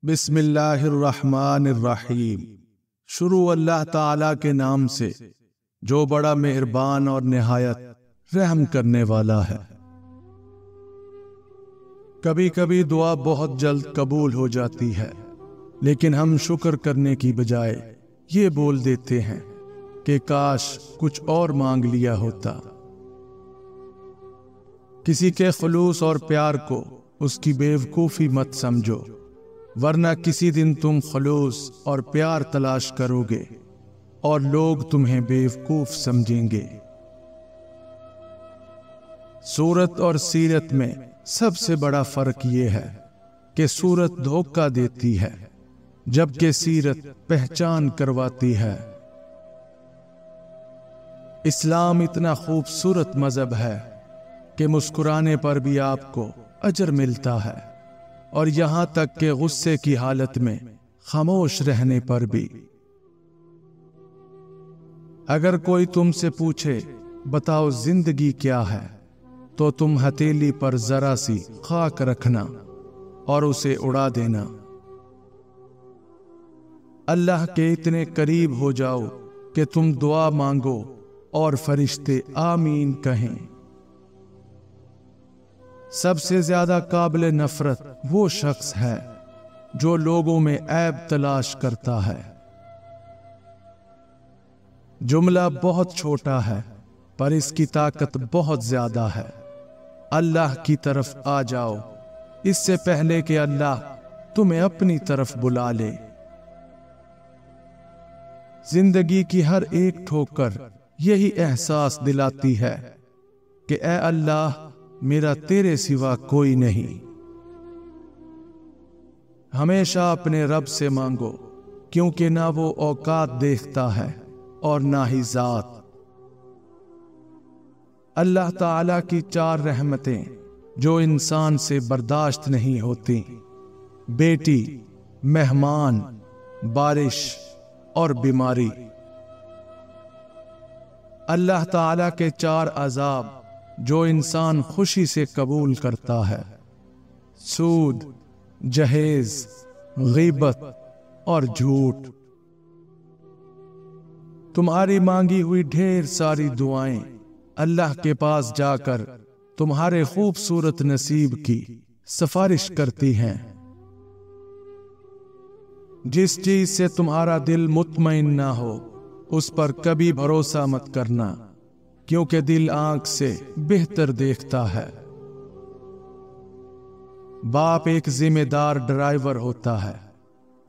बिस्मिल्लाहिर्रहमानिर्रहीम। शुरू अल्लाह ताला के नाम से जो बड़ा मेहरबान और निहायत रहम करने वाला है। कभी कभी दुआ बहुत जल्द कबूल हो जाती है, लेकिन हम शुक्र करने की बजाय ये बोल देते हैं कि काश कुछ और मांग लिया होता। किसी के खुलूस और प्यार को उसकी बेवकूफ़ी मत समझो, वरना किसी दिन तुम खुलूस और प्यार तलाश करोगे और लोग तुम्हें बेवकूफ समझेंगे। सूरत और सीरत में सबसे बड़ा फर्क यह है कि सूरत धोखा देती है, जबकि सीरत पहचान करवाती है। इस्लाम इतना खूबसूरत मजहब है कि मुस्कुराने पर भी आपको अजर मिलता है, और यहां तक कि गुस्से की हालत में खामोश रहने पर भी। अगर कोई तुमसे पूछे बताओ जिंदगी क्या है, तो तुम हथेली पर जरा सी खाक रखना और उसे उड़ा देना। अल्लाह के इतने करीब हो जाओ कि तुम दुआ मांगो और फरिश्ते आमीन कहें। सबसे ज्यादा काबिल नफरत वो शख्स है जो लोगों में ऐब तलाश करता है। जुमला बहुत छोटा है पर इसकी ताकत बहुत ज्यादा है। अल्लाह की तरफ आ जाओ इससे पहले कि अल्लाह तुम्हें अपनी तरफ बुला ले। जिंदगी की हर एक ठोकर यही एहसास दिलाती है कि ऐ अल्लाह, मेरा तेरे सिवा कोई नहीं। हमेशा अपने रब से मांगो, क्योंकि ना वो औकात देखता है और ना ही जात। अल्लाह ताला की 4 रहमतें जो इंसान से बर्दाश्त नहीं होती: बेटी, मेहमान, बारिश और बीमारी। अल्लाह ताला के 4 अजाब जो इंसान खुशी से कबूल करता है: सूद, जहेज, गीबत और झूठ। तुम्हारी मांगी हुई ढेर सारी दुआएं अल्लाह के पास जाकर तुम्हारे खूबसूरत नसीब की सिफारिश करती हैं। जिस चीज से तुम्हारा दिल मुतमईन ना हो उस पर कभी भरोसा मत करना, क्योंकि दिल आंख से बेहतर देखता है। बाप एक जिम्मेदार ड्राइवर होता है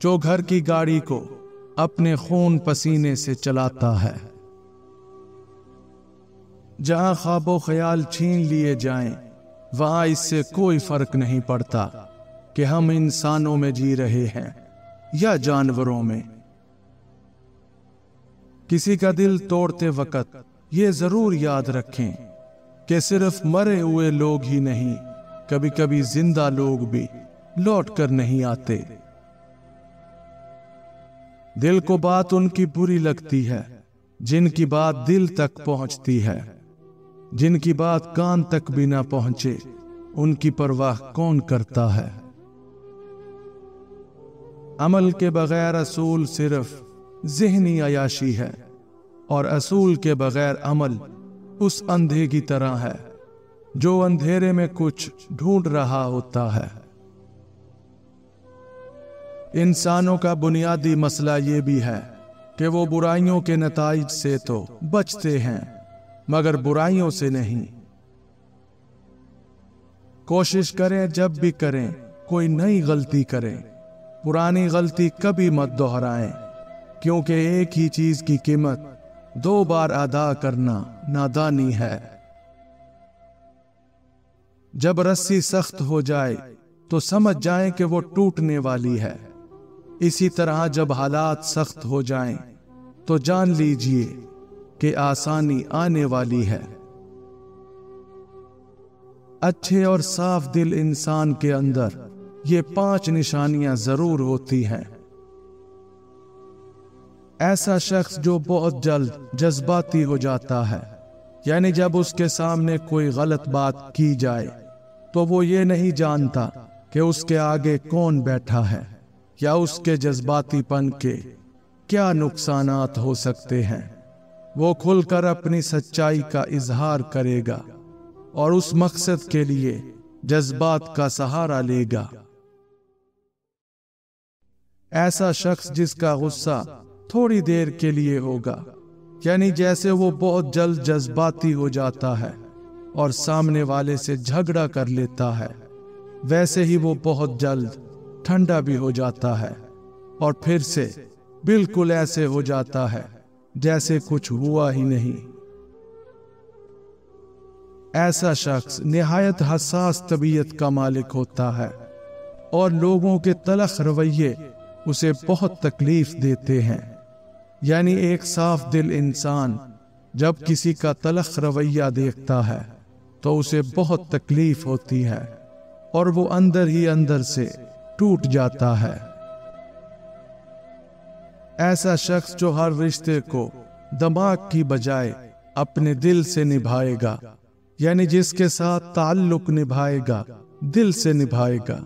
जो घर की गाड़ी को अपने खून पसीने से चलाता है। जहां ख्वाबो ख्याल छीन लिए जाएं, वहां इससे कोई फर्क नहीं पड़ता कि हम इंसानों में जी रहे हैं या जानवरों में। किसी का दिल तोड़ते वक्त ये जरूर याद रखें कि सिर्फ मरे हुए लोग ही नहीं, कभी कभी जिंदा लोग भी लौट कर नहीं आते। दिल को बात उनकी बुरी लगती है जिनकी बात दिल तक पहुंचती है। जिनकी बात कान तक भी ना पहुंचे उनकी परवाह कौन करता है। अमल के बगैर असूल सिर्फ ज़हनी अयाशी है, और असूल के बगैर अमल उस अंधे की तरह है जो अंधेरे में कुछ ढूंढ रहा होता है। इंसानों का बुनियादी मसला ये भी है कि वो बुराइयों के नताइज से तो बचते हैं, मगर बुराइयों से नहीं। कोशिश करें जब भी करें कोई नई गलती करें, पुरानी गलती कभी मत दोहराएं, क्योंकि एक ही चीज की कीमत 2 बार अदा करना नादानी है। जब रस्सी सख्त हो जाए तो समझ जाएं कि वो टूटने वाली है। इसी तरह जब हालात सख्त हो जाएं तो जान लीजिए कि आसानी आने वाली है। अच्छे और साफ दिल इंसान के अंदर ये 5 निशानियां जरूर होती हैं। ऐसा शख्स जो बहुत जल्द जज्बाती हो जाता है, यानी जब उसके सामने कोई गलत बात की जाए तो वो ये नहीं जानता कि उसके आगे कौन बैठा है या उसके जज्बातीपन के क्या नुकसानात हो सकते हैं। वो खुलकर अपनी सच्चाई का इजहार करेगा और उस मकसद के लिए जज्बात का सहारा लेगा। ऐसा शख्स जिसका गुस्सा थोड़ी देर के लिए होगा, यानी जैसे वो बहुत जल्द जज्बाती हो जाता है और सामने वाले से झगड़ा कर लेता है, वैसे ही वो बहुत जल्द ठंडा भी हो जाता है और फिर से बिल्कुल ऐसे हो जाता है जैसे कुछ हुआ ही नहीं। ऐसा शख्स निहायत हसास तबीयत का मालिक होता है और लोगों के तलख रवैये उसे बहुत तकलीफ देते हैं। यानी एक साफ दिल इंसान जब किसी का तलख रवैया देखता है तो उसे बहुत तकलीफ होती है और वो अंदर ही अंदर से टूट जाता है। ऐसा शख्स जो हर रिश्ते को दिमाग की बजाय अपने दिल से निभाएगा, यानी जिसके साथ ताल्लुक निभाएगा दिल से निभाएगा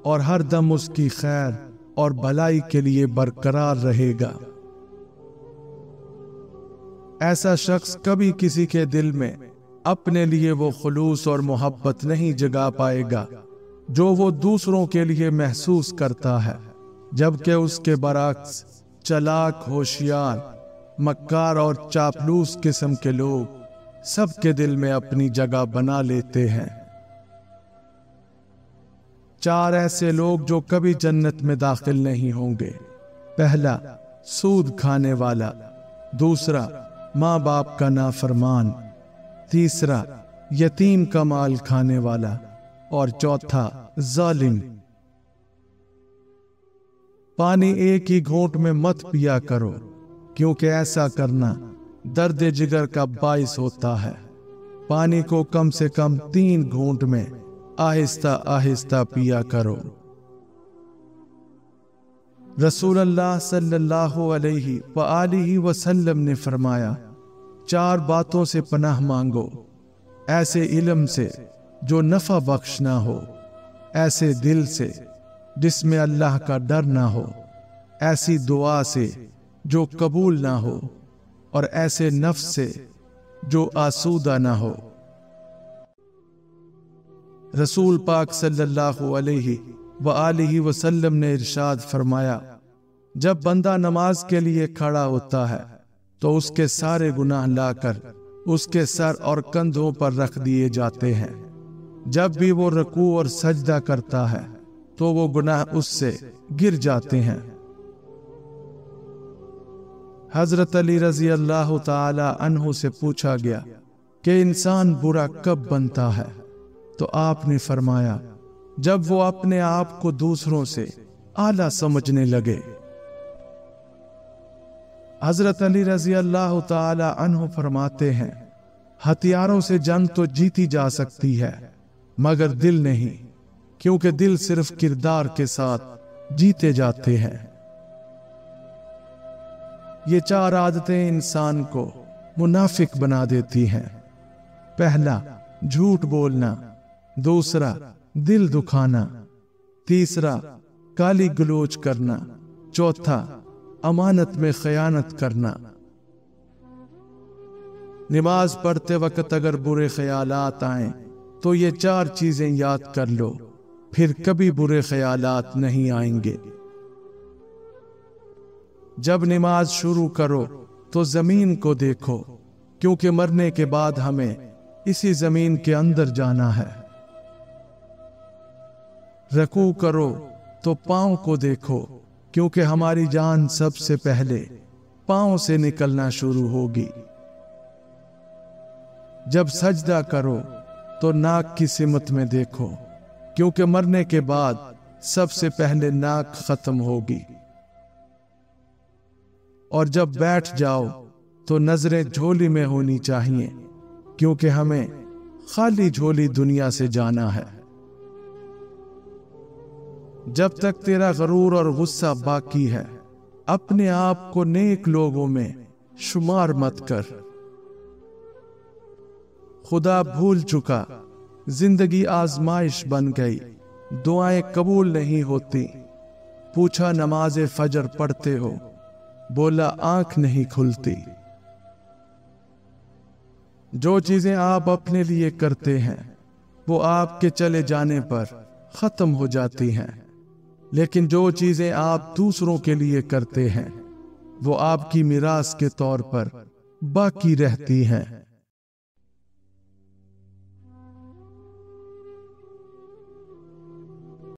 और हर दम उसकी खैर और भलाई के लिए बरकरार रहेगा। ऐसा शख्स कभी किसी के दिल में अपने लिए वो खुलूस और मोहब्बत नहीं जगा पाएगा जो वो दूसरों के लिए महसूस करता है, जबकि उसके बरअक्स चालाक, होशियार, मक्कार और चापलूस किस्म के लोग सबके दिल में अपनी जगह बना लेते हैं। 4 ऐसे लोग जो कभी जन्नत में दाखिल नहीं होंगे। पहला, सूद खाने वाला। दूसरा, माँ बाप का नाफरमान। तीसरा, यतीम का माल खाने वाला। और चौथा, जालिम। पानी एक ही घूंट में मत पिया करो, क्योंकि ऐसा करना दर्द जिगर का बाइस होता है। पानी को कम से कम 3 घूंट में आहिस्ता आहिस्ता पिया करो। रसूलुल्लाह सल्लल्लाहु अलैहि वसल्लम ने फरमाया, 4 बातों से पनाह मांगो। ऐसे इल्म से जो नफा बख्श ना हो, ऐसे दिल से जिसमें अल्लाह का डर ना हो, ऐसी दुआ से जो कबूल ना हो, और ऐसे नफ्स से जो आसूदा ना हो। रसूल पाक सल्लल्लाहु अलैहि वसल्लम ने इरशाद फरमाया, जब बंदा नमाज के लिए खड़ा होता है तो उसके सारे गुनाह लाकर उसके सर और कंधों पर रख दिए जाते हैं। जब भी वो रुकू और सजदा करता है तो वो गुनाह उससे गिर जाते हैं। हजरत अली रजी अल्लाह ताला अन्हु से पूछा गया कि इंसान बुरा कब बनता है, तो आपने फरमाया, जब वो अपने आप को दूसरों से आला समझने लगे। हजरत अली रजी अल्लाह ताला अन्हु फरमाते हैं, हथियारों से जंग तो जीती जा सकती है मगर दिल नहीं, क्योंकि दिल सिर्फ किरदार के साथ जीते जाते हैं। ये 4 आदतें इंसान को मुनाफिक बना देती हैं। पहला, झूठ बोलना। दूसरा, दिल दुखाना। तीसरा, गाली गलोच करना। चौथा, अमानत में खयानत करना। नमाज पढ़ते वक्त अगर बुरे ख्यालात आए तो ये 4 चीजें याद कर लो, फिर कभी बुरे ख्यालात नहीं आएंगे। जब नमाज शुरू करो तो जमीन को देखो, क्योंकि मरने के बाद हमें इसी जमीन के अंदर जाना है। रुकू करो तो पांव को देखो, क्योंकि हमारी जान सबसे पहले पांव से निकलना शुरू होगी। जब सजदा करो तो नाक की सिमत में देखो, क्योंकि मरने के बाद सबसे पहले नाक खत्म होगी। और जब बैठ जाओ तो नजरें झोली में होनी चाहिए, क्योंकि हमें खाली झोली दुनिया से जाना है। जब तक तेरा गरूर और गुस्सा बाकी है, अपने आप को नेक लोगों में शुमार मत कर। खुदा भूल चुका, जिंदगी आजमाइश बन गई, दुआएं कबूल नहीं होती, पूछा नमाज फजर पढ़ते हो? बोला आंख नहीं खुलती। जो चीजें आप अपने लिए करते हैं वो आपके चले जाने पर खत्म हो जाती हैं, लेकिन जो चीजें आप दूसरों के लिए करते हैं वो आपकी मिरास के तौर पर बाकी रहती हैं।